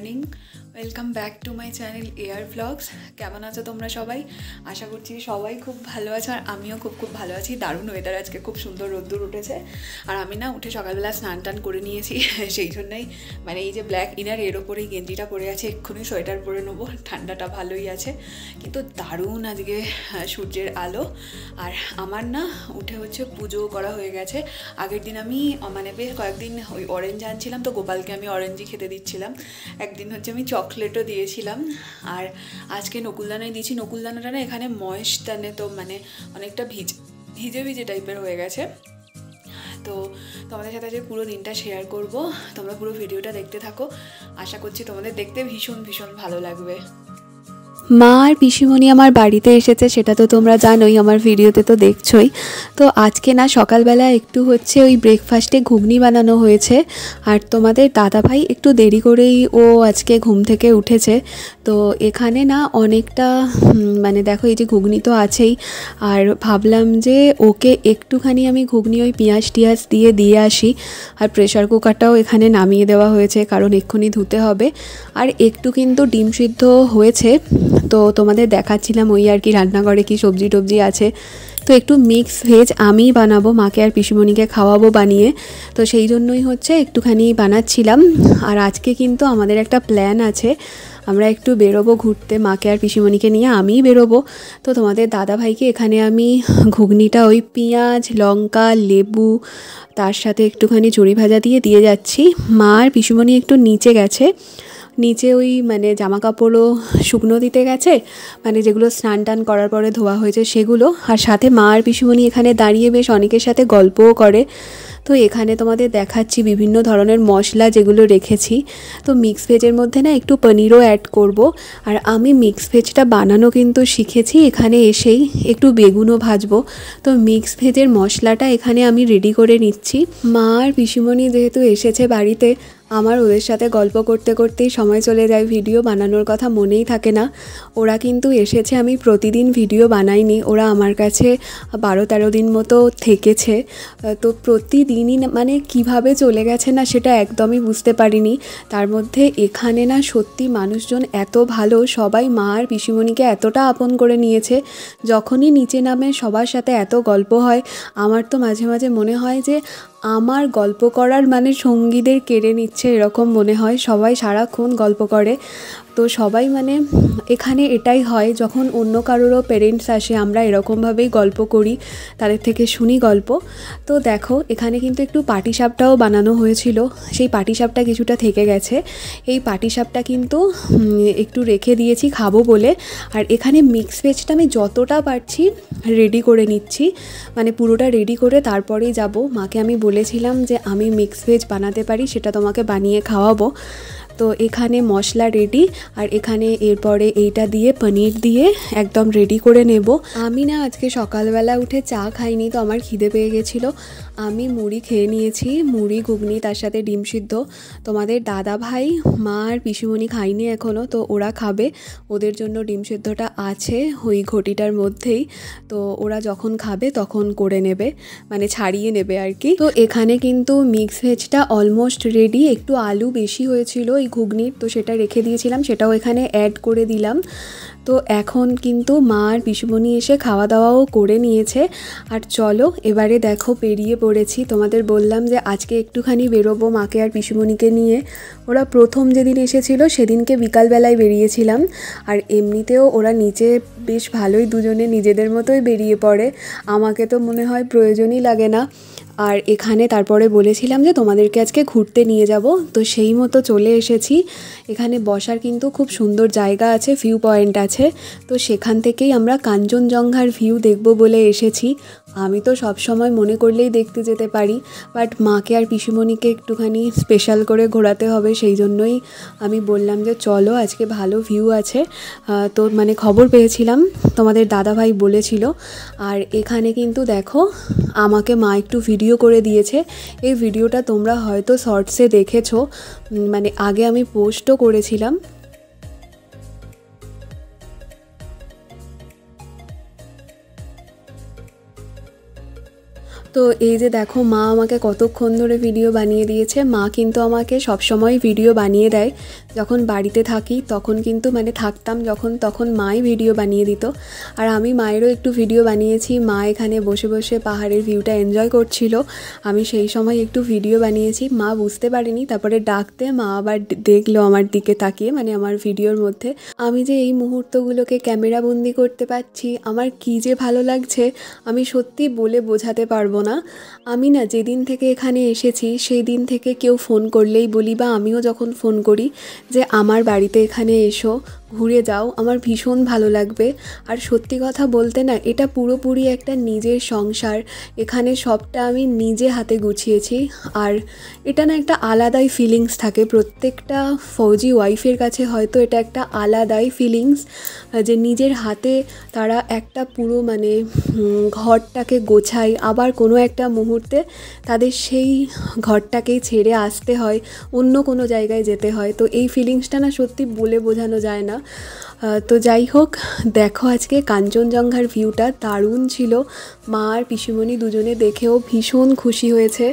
Morning, welcome back to my channel air vlogs. কেমন আছো তোমরা সবাই? আশা করছি সবাই খুব ভালো আছো, আর আমিও খুব ভালো আছি। দারুণ ওয়েদার, আজকে খুব সুন্দর রোদ্দুর উঠেছে। আর আমি না উঠে সকালবেলা স্নান টান করে নিয়েছি, সেই জন্যই মানে এই যে ব্ল্যাক ইনার এর ওপরেই গেঞ্জিটা পরে আছে, এক্ষুনি সোয়েটার পরে নেবো। ঠান্ডাটা ভালোই আছে, কিন্তু দারুণ আজকে সূর্যের আলো। আর আমার না উঠে হচ্ছে পুজো করা হয়ে গেছে। আগের দিন আমি মানে বেশ কয়েকদিন ওই অরেঞ্জ আনছিলাম, তো গোপালকে আমি অরেঞ্জই খেতে দিচ্ছিলাম। একদিন হচ্ছে আমি চকলেটও দিয়েছিলাম, আর আজকে নকুলদানাই দিয়েছি। নকুলদানাটা না এখানে ময়েস্টানে, তো মানে অনেকটা ভিজে ভিজে টাইপের হয়ে গেছে। তো তোমাদের সাথে আজকে পুরো দিনটা শেয়ার করব, তোমরা পুরো ভিডিওটা দেখতে থাকো। আশা করছি তোমাদের দেখতে ভীষণ ভালো লাগবে। মা আর পিসিমণি আমার বাড়িতে এসেছে, সেটা তো তোমরা জানোই, আমার ভিডিওতে তো দেখছোই। তো আজকে না সকালবেলা একটু হচ্ছে ওই ব্রেকফাস্টে ঘুগনি বানানো হয়েছে। আর তোমাদের দাদাভাই একটু দেরি করেই ও আজকে ঘুম থেকে উঠেছে। তো এখানে না অনেকটা মানে দেখো এই যে ঘুগনি তো আছেই, আর ভাবলাম যে ওকে একটুখানি আমি ঘুগনি ওই পেঁয়াজ টিয়াজ দিয়ে আসি। আর প্রেশার কুকারটাও এখানে নামিয়ে দেওয়া হয়েছে, কারণ এক্ষুনি ধুতে হবে। আর একটু কিন্তু ডিম সিদ্ধ হয়েছে, তো তোমাদের দেখাচ্ছিলাম ওই আর কি রান্নাঘরে কি সবজি টবজি আছে। তো একটু মিক্স ভেজ আমি বানাবো, মাকে আর পিসিমণিকে খাওয়াবো বানিয়ে। তো সেই জন্যই হচ্ছে একটুখানি বানাচ্ছিলাম। আর আজকে কিন্তু আমাদের একটা প্ল্যান আছে, আমরা একটু বেরোবো ঘুরতে, মাকে আর পিসিমণিকে নিয়ে আমিই বেরোবো। তো তোমাদের দাদাভাইকে এখানে আমি ঘুগনিটা ওই পেঁয়াজ লঙ্কা লেবু তার সাথে একটুখানি চুড়ি ভাজা দিয়ে যাচ্ছি। মা আর পিসিমণি একটু নিচে গেছে, নিচে ওই মানে জামা কাপড়ও শুকনো দিতে গেছে, মানে যেগুলো স্নান টান করার পরে ধোয়া হয়েছে সেগুলো। আর সাথে মা আর পিসিমণি এখানে দাঁড়িয়ে বেশ অনেকের সাথে গল্পও করে। তো এখানে তোমাদের দেখাচ্ছি বিভিন্ন ধরনের মশলা যেগুলো রেখেছি। তো মিক্স ভেজের মধ্যে না একটু পনিরও অ্যাড করব। আর আমি মিক্স ভেজটা বানানো কিন্তু শিখেছি এখানে এসেই, একটু বেগুনও ভাজবো। তো মিক্স ভেজের মশলাটা এখানে আমি রেডি করে নিচ্ছি। মা আর পিসিমণি যেহেতু এসেছে বাড়িতে, আমার ওদের সাথে গল্প করতে করতেই সময় চলে যায়, ভিডিও বানানোর কথা মনেই থাকে না। ওরা কিন্তু এসেছে, আমি প্রতিদিন ভিডিও বানাইনি, ওরা আমার কাছে 12-13 দিন মতো থেকেছে। তো প্রতিদিনই মানে কিভাবে চলে গেছে না সেটা একদমই বুঝতে পারিনি। তার মধ্যে এখানে না সত্যি মানুষজন এত ভালো, সবাই মা আর পিসিমণিকে এতটা আপন করে নিয়েছে। যখনই নিচে নামে সবার সাথে এত গল্প হয়, আমার তো মাঝে মাঝে মনে হয় যে আমার গল্প করার মানে সঙ্গীদের কেড়ে নিচ্ছে, এরকম মনে হয়। সবাই সারাক্ষণ গল্প করে। তো সবাই মানে এখানে এটাই হয়, যখন অন্য কারোরও পেরেন্টস আসে আমরা এরকমভাবেই গল্প করি, তাদের থেকে শুনি গল্প। তো দেখো এখানে কিন্তু একটু পাটিসাপটাও বানানো হয়েছিল, সেই পাটিসাপটা কিছুটা থেকে গেছে। এই পাটিসাপটা কিন্তু একটু রেখে দিয়েছি খাবো বলে। আর এখানে মিক্স ভেজটা আমি যতটা পারছি রেডি করে নিচ্ছি, মানে পুরোটা রেডি করে তারপরেই যাব। মাকে আমি বলেছিলাম যে আমি মিক্স ভেজ বানাতে পারি, সেটা তোমাকে বানিয়ে খাওয়াবো। তো এখানে মশলা রেডি, আর এখানে এরপরে এইটা দিয়ে পনির দিয়ে একদম রেডি করে নেব। আমি না আজকে সকালবেলা উঠে চা খাইনি, তো আমার খিদে পেয়ে গেছিলো। আমি মুড়ি খেয়ে নিয়েছি, মুড়ি ঘুগনি তার সাথে ডিম সিদ্ধ। তোমাদের দাদা ভাই মা আর পিসিমণি খাইনি এখনও, তো ওরা খাবে, ওদের জন্য ডিম সিদ্ধটা আছে ওই ঘটিটার মধ্যেই। তো ওরা যখন খাবে তখন করে নেবে, মানে ছাড়িয়ে নেবে আর কি। তো এখানে কিন্তু মিক্স ভেজটা অলমোস্ট রেডি, একটু আলু বেশি হয়েছিল এই ঘুগনির, তো সেটা রেখে দিয়েছিলাম, সেটাও এখানে অ্যাড করে দিলাম। তো এখন কিন্তু মা আর পিসিমণি এসে খাওয়া দাওয়াও করে নিয়েছে। আর চলো এবারে দেখো বেরিয়ে পড়েছি। তোমাদের বললাম যে আজকে একটুখানি বেরোবো মাকে আর পিসিমণিকে নিয়ে। ওরা প্রথম যেদিন এসেছিল সেদিনকে বিকালবেলায় বেরিয়েছিলাম। আর এমনিতেও ওরা নিচে বেশ ভালোই দুজনে নিজেদের মতোই বেরিয়ে পড়ে, আমাকে তো মনে হয় প্রয়োজনই লাগে না। আর এখানে তারপরে বলেছিলাম যে তোমাদেরকে আজকে ঘুরতে নিয়ে যাব, তো সেই মতো চলে এসেছি। এখানে বসার কিন্তু খুব সুন্দর জায়গা আছে, ভিউ পয়েন্ট আছে। তো সেখান থেকেই আমরা কাঞ্চনজঙ্ঘার ভিউ দেখব বলে এসেছি। আমি তো সব সময় মনে করলেই দেখতে যেতে পারি, বাট মাকে আর পিসিমণিকে একটুখানি স্পেশাল করে ঘোরাতে হবে, সেই জন্যই আমি বললাম যে চলো আজকে ভালো ভিউ আছে। তো মানে খবর পেয়েছিলাম, তোমাদের দাদাভাই বলেছিল। আর এখানে কিন্তু দেখো আমাকে মা একটু ভিডিও করে দিয়েছে। এই ভিডিওটা তোমরা হয়তো শর্টসে দেখেছো, মানে আগে আমি পোস্টও করেছিলাম। তো এই যে দেখো মা আমাকে কতক্ষণ ধরে ভিডিও বানিয়ে দিয়েছে। মা কিন্তু আমাকে সবসময় ভিডিও বানিয়ে দেয়, যখন বাড়িতে থাকি তখন কিন্তু মানে থাকতাম যখন, তখন মাই ভিডিও বানিয়ে দিত। আর আমি মায়েরও একটু ভিডিও বানিয়েছি। মা এখানে বসে বসে পাহাড়ের ভিউটা এনজয় করছিল, আমি সেই সময় একটু ভিডিও বানিয়েছি। মা বুঝতে পারিনি, তারপরে ডাকতে মা আবার দেখলো আমার দিকে তাকিয়ে, মানে আমার ভিডিওর মধ্যে। আমি যে এই মুহূর্তগুলোকে ক্যামেরা বন্দি করতে পারছি, আমার কী যে ভালো লাগছে আমি সত্যি বলে বোঝাতে পারবো না। আমি না যেদিন থেকে এখানে এসেছি সেই দিন থেকে কেউ ফোন করলেই বলি, বা আমিও যখন ফোন করি যে আমার বাড়িতে এখানে এসো, ঘুরে যাও, আমার ভীষণ ভালো লাগবে। আর সত্যি কথা বলতে না, এটা পুরোপুরি একটা নিজের সংসার, এখানে সবটা আমি নিজে হাতে গুছিয়েছি। আর এটা না একটা আলাদাই ফিলিংস থাকে, প্রত্যেকটা ফৌজি ওয়াইফের কাছে হয়তো এটা একটা আলাদাই ফিলিংস, যে নিজের হাতে তারা একটা পুরো মানে ঘরটাকে গোছায়, আবার কোনো একটা মুহূর্তে তাদের সেই ঘরটাকেই ছেড়ে আসতে হয়, অন্য কোনো জায়গায় যেতে হয়। তো এই ফিলিংসটা না সত্যি বলে বোঝানো যায় না। তো যাই হোক, দেখো আজকে কাঞ্চনজঙ্ঘার ভিউটা দারুণ ছিল। মা আর পিসিমণি দুজনে দেখেও ভীষণ খুশি হয়েছে।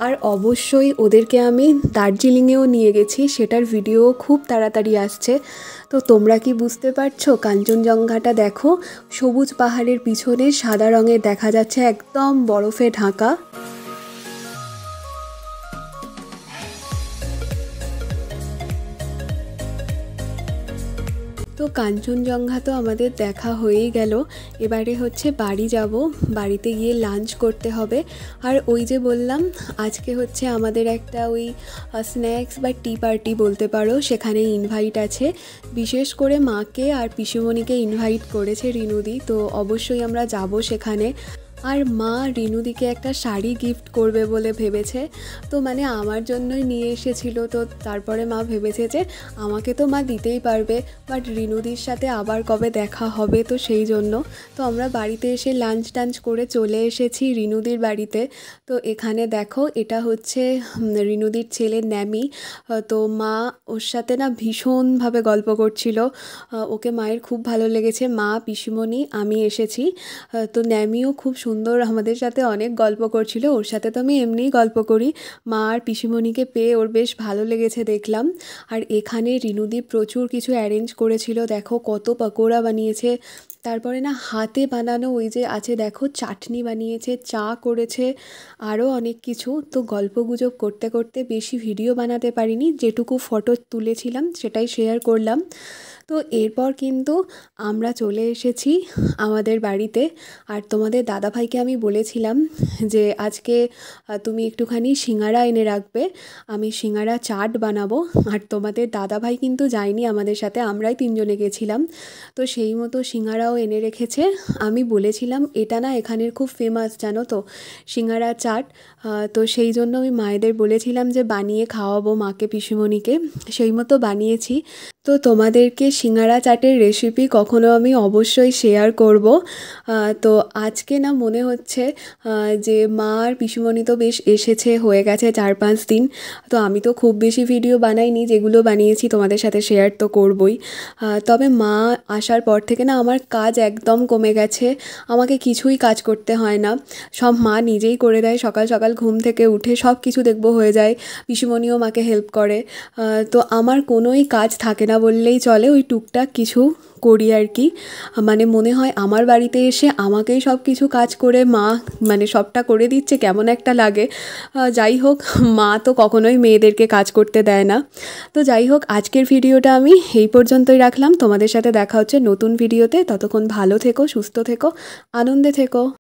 আর অবশ্যই ওদেরকে আমি দার্জিলিংয়েও নিয়ে গেছি, সেটার ভিডিও খুব তাড়াতাড়ি আসছে। তো তোমরা কি বুঝতে পারছো? কাঞ্চনজঙ্ঘাটা দেখো, সবুজ পাহাড়ের পিছনে সাদা রঙের দেখা যাচ্ছে, একদম বরফে ঢাকা। তো কাঞ্চনজঙ্ঘা তো আমাদের দেখা হয়েই গেল, এবারে হচ্ছে বাড়ি যাব, বাড়িতে গিয়ে লাঞ্চ করতে হবে। আর ওই যে বললাম আজকে হচ্ছে আমাদের একটা ওই স্ন্যাক্স বা টি পার্টি বলতে পারো, সেখানে ইনভাইট আছে। বিশেষ করে মাকে আর পিসিমণিকে ইনভাইট করেছে রিনুদি, তো অবশ্যই আমরা যাব সেখানে। আর মা রিনুদিকে একটা শাড়ি গিফট করবে বলে ভেবেছে, তো মানে আমার জন্যই নিয়ে এসেছিল। তো তারপরে মা ভেবেছে যে আমাকে তো মা দিতেই পারবে, বাট রিনুদির সাথে আবার কবে দেখা হবে, তো সেই জন্য। তো আমরা বাড়িতে এসে লাঞ্চ টাঞ্চ করে চলে এসেছি রিনুদির বাড়িতে। তো এখানে দেখো, এটা হচ্ছে রিনুদির ছেলে ন্যামি। তো মা ওর সাথে না ভীষণভাবে গল্প করছিল, ওকে মায়ের খুব ভালো লেগেছে। মা, পিসিমণি, আমি এসেছি। তো ন্যামিও খুব সুন্দর আমাদের সাথে অনেক গল্প করছিল, ওর সাথে তো আমি এমনিই গল্প করি। মা আর পিসিমণিকে পেয়ে ওর বেশ ভালো লেগেছে দেখলাম। আর এখানে রিনুদি প্রচুর কিছু অ্যারেঞ্জ করেছিল, দেখো কত পকোড়া বানিয়েছে, তারপরে না হাতে বানানো ওই যে আছে দেখো চাটনি বানিয়েছে, চা করেছে, আরও অনেক কিছু। তো গল্পগুজব করতে করতে বেশি ভিডিও বানাতে পারিনি, যেটুকু ফটো তুলেছিলাম সেটাই শেয়ার করলাম। তো এরপর কিন্তু আমরা চলে এসেছি আমাদের বাড়িতে। আর তোমাদের দাদাভাইকে আমি বলেছিলাম যে আজকে তুমি একটুখানি সিঙ্গারা এনে রাখবে, আমি সিঙ্গারা চাট বানাবো। আর তোমাদের দাদাভাই কিন্তু যায়নি আমাদের সাথে, আমরাই তিনজনে গেছিলাম। তো সেই মতো সিঙ্গারাও এনে রেখেছে। আমি বলেছিলাম এটা না এখানের খুব ফেমাস, জানো তো, সিঙ্গারা চাট। তো সেই জন্য আমি মায়েদের বলেছিলাম যে বানিয়ে খাওয়াবো মাকে, পিসিমণিকে, সেই মতো বানিয়েছি। তো তোমাদেরকে সিঙ্গারা চাটের রেসিপি কখনো আমি অবশ্যই শেয়ার করব। তো আজকে না মনে হচ্ছে যে মা আর পিসিমণি তো বেশ এসেছে, হয়ে গেছে 4-5 দিন। তো আমি তো খুব বেশি ভিডিও বানাইনি, যেগুলো বানিয়েছি তোমাদের সাথে শেয়ার তো করবই। তবে মা আসার পর থেকে না আমার কাজ একদম কমে গেছে, আমাকে কিছুই কাজ করতে হয় না, সব মা নিজেই করে দেয়। সকাল সকাল ঘুম থেকে উঠে সব কিছু দেখবো হয়ে যায়, পিসিমণিও মাকে হেল্প করে। তো আমার কোনোই কাজ থাকে না বললেই চলে, ওই টুকটাক কিছু করি আর কি। মানে মনে হয় আমার বাড়িতে এসে আমাকেই সব কিছু কাজ করে মা মানে সবটা করে দিচ্ছে, কেমন একটা লাগে। যাই হোক, মা তো কখনোই মেয়েদেরকে কাজ করতে দেয় না। তো যাই হোক, আজকের ভিডিওটা আমি এই পর্যন্তই রাখলাম। তোমাদের সাথে দেখা হচ্ছে নতুন ভিডিওতে, ততক্ষণ ভালো থেকো, সুস্থ থেকো, আনন্দে থেকো।